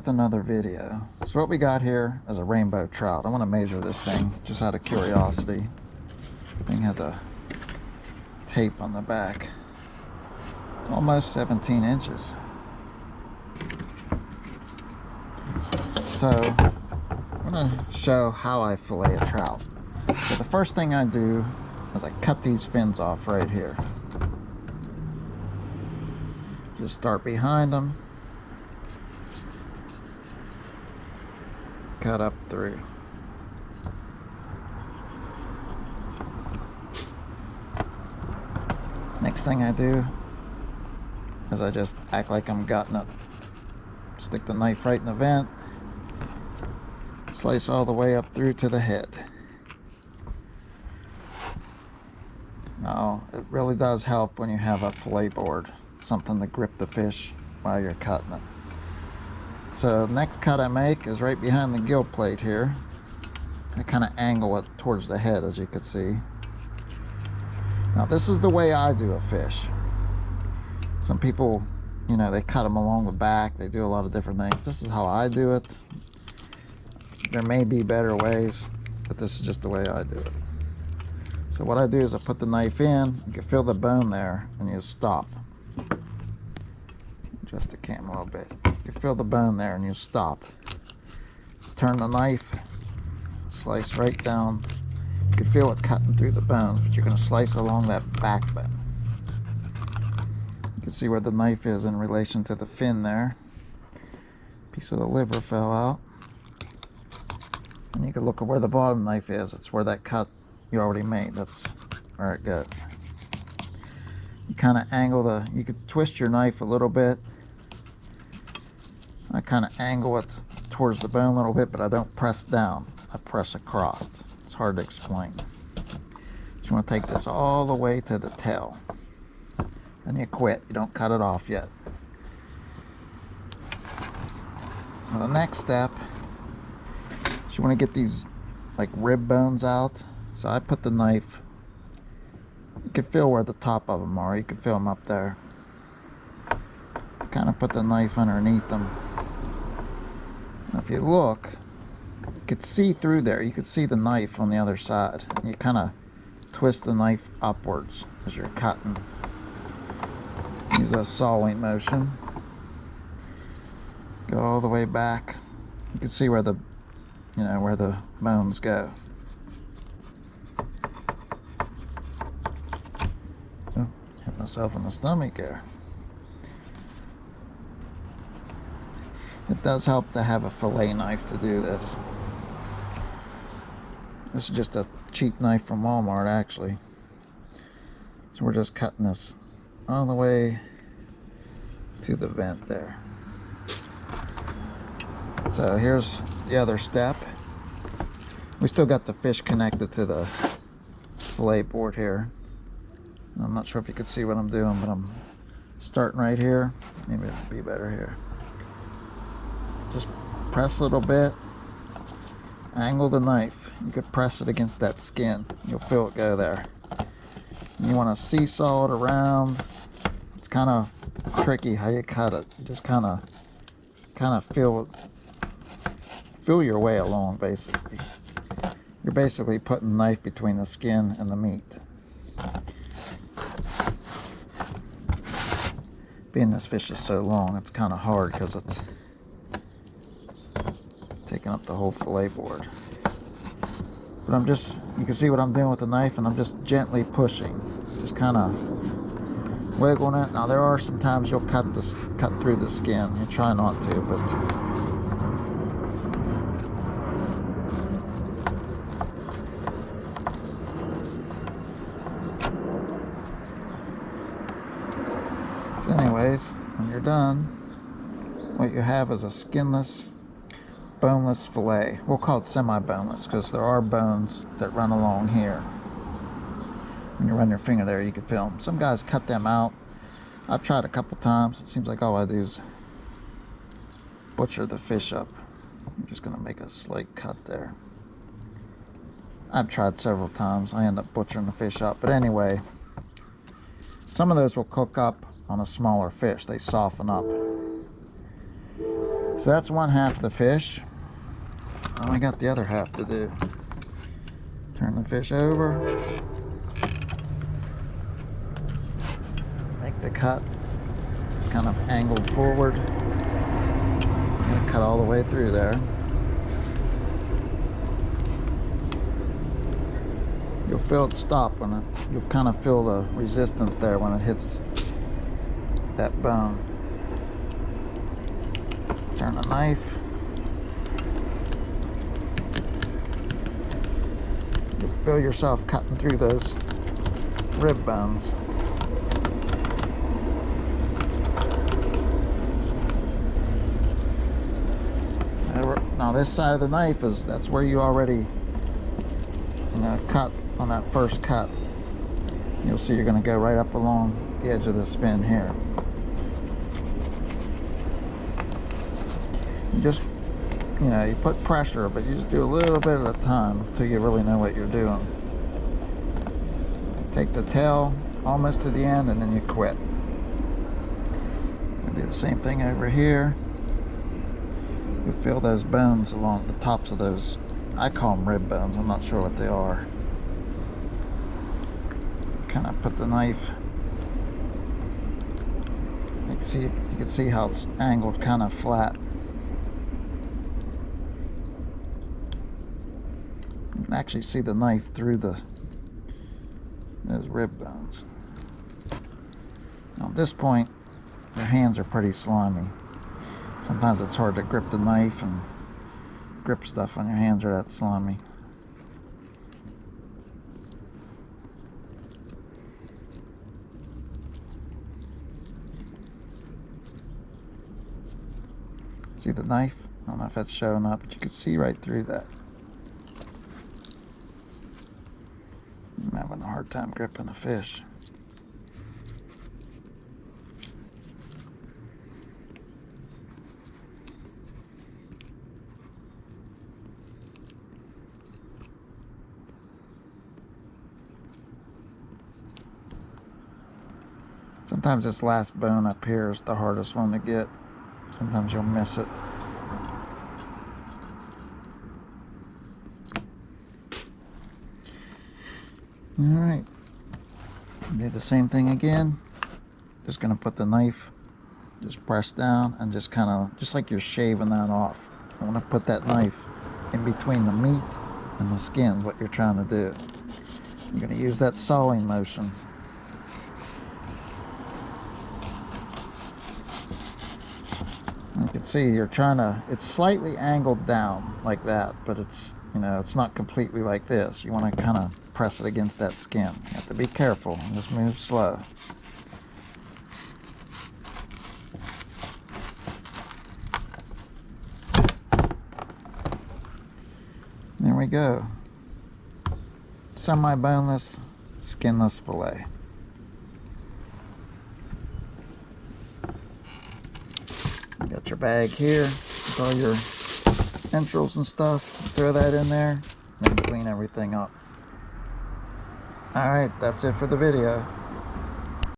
with another video. So what we got here is a rainbow trout. I want to measure this thing just out of curiosity. The thing has a tape on the back. It's almost 17 inches. So I'm going to show how I fillet a trout. So the first thing I do is I cut these fins off right here. Just start behind them, cut up through. Next thing I do is I just act like I'm gutting it. Stick the knife right in the vent, slice all the way up through to the head. Now, it really does help when you have a fillet board, something to grip the fish while you're cutting it. So the next cut I make is right behind the gill plate here. I kind of angle it towards the head, as you can see. Now this is the way I do a fish. Some people, you know, they cut them along the back, they do a lot of different things. This is how I do it. There may be better ways, but this is just the way I do it. So what I do is I put the knife in, you can feel the bone there, and you stop. Adjust the camera a little bit. You feel the bone there and you stop. Turn the knife, slice right down. You can feel it cutting through the bone, but you're going to slice along that backbone. You can see where the knife is in relation to the fin there. Piece of the liver fell out. And you can look at where the bottom knife is. It's where that cut you already made. That's where it goes. You kind of angle the, you could twist your knife a little bit. I kind of angle it towards the bone a little bit, but I don't press down. I press across. It's hard to explain. You want to take this all the way to the tail. And you quit. You don't cut it off yet. So the next step is you want to get these like rib bones out. So I put the knife, you can feel where the top of them are. You can feel them up there. Kind of put the knife underneath them. Now if you look, you could see through there. You could see the knife on the other side. You kind of twist the knife upwards as you're cutting. Use a sawing motion. Go all the way back. You can see where the, you know, where the bones go. Oh, hit myself in the stomach there. It does help to have a fillet knife to do this. This is just a cheap knife from Walmart, actually. So we're just cutting this all the way to the vent there. So here's the other step. We still got the fish connected to the fillet board here. I'm not sure if you can see what I'm doing, but I'm starting right here. Maybe it'll be better here. Just press a little bit, angle the knife. You could press it against that skin. You'll feel it go there. You want to seesaw it around. It's kind of tricky how you cut it. You just kind of feel your way along, basically. You're basically putting the knife between the skin and the meat. Being this fish is so long, it's kind of hard because it's taking up the whole fillet board. But I'm just, you can see what I'm doing with the knife, and I'm just gently pushing, just kind of wiggling it. Now there are some times you'll cut through the skin. You try not to, but so anyways, when you're done, what you have is a skinless, boneless fillet. We'll call it semi-boneless because there are bones that run along here. When you run your finger there, you can feel them. Some guys cut them out. I've tried a couple times. It seems like all I do is butcher the fish up. I'm just going to make a slight cut there. I've tried several times. I end up butchering the fish up. But anyway, some of those will cook up on a smaller fish. They soften up. So that's one half of the fish. I got the other half to do. Turn the fish over. Make the cut kind of angled forward. I'm gonna cut all the way through there. You'll feel it stop when it, you'll kind of feel the resistance there when it hits that bone. Turn the knife. You'll feel yourself cutting through those rib bones. Now this side of the knife is, that's where you already, cut on that first cut. You'll see you're going to go right up along the edge of this fin here. You just, you put pressure, but you just do a little bit at a time until you really know what you're doing. Take the tail almost to the end and then you quit. Do the same thing over here. You feel those bones along the tops of those, I call them rib bones, I'm not sure what they are. Kind of put the knife, you can see how it's angled kind of flat. You can actually see the knife through those rib bones. Now at this point, your hands are pretty slimy. Sometimes it's hard to grip the knife and grip stuff when your hands are that slimy. See the knife? I don't know if that's showing up, but you can see right through that. I'm having a hard time gripping a fish. Sometimes this last bone up here is the hardest one to get. Sometimes you'll miss it. Alright. Do the same thing again. Just going to put the knife, just press down and just kind of, just like you're shaving that off. I want to put that knife in between the meat and the skin, what you're trying to do. You're going to use that sawing motion. You can see you're trying to, it's slightly angled down like that, but it's, it's not completely like this. You want to kind of press it against that skin. You have to be careful and just move slow. There we go. Semi-boneless, skinless fillet. Got your bag here with all your entrails and stuff. Throw that in there and clean everything up. Alright, that's it for the video.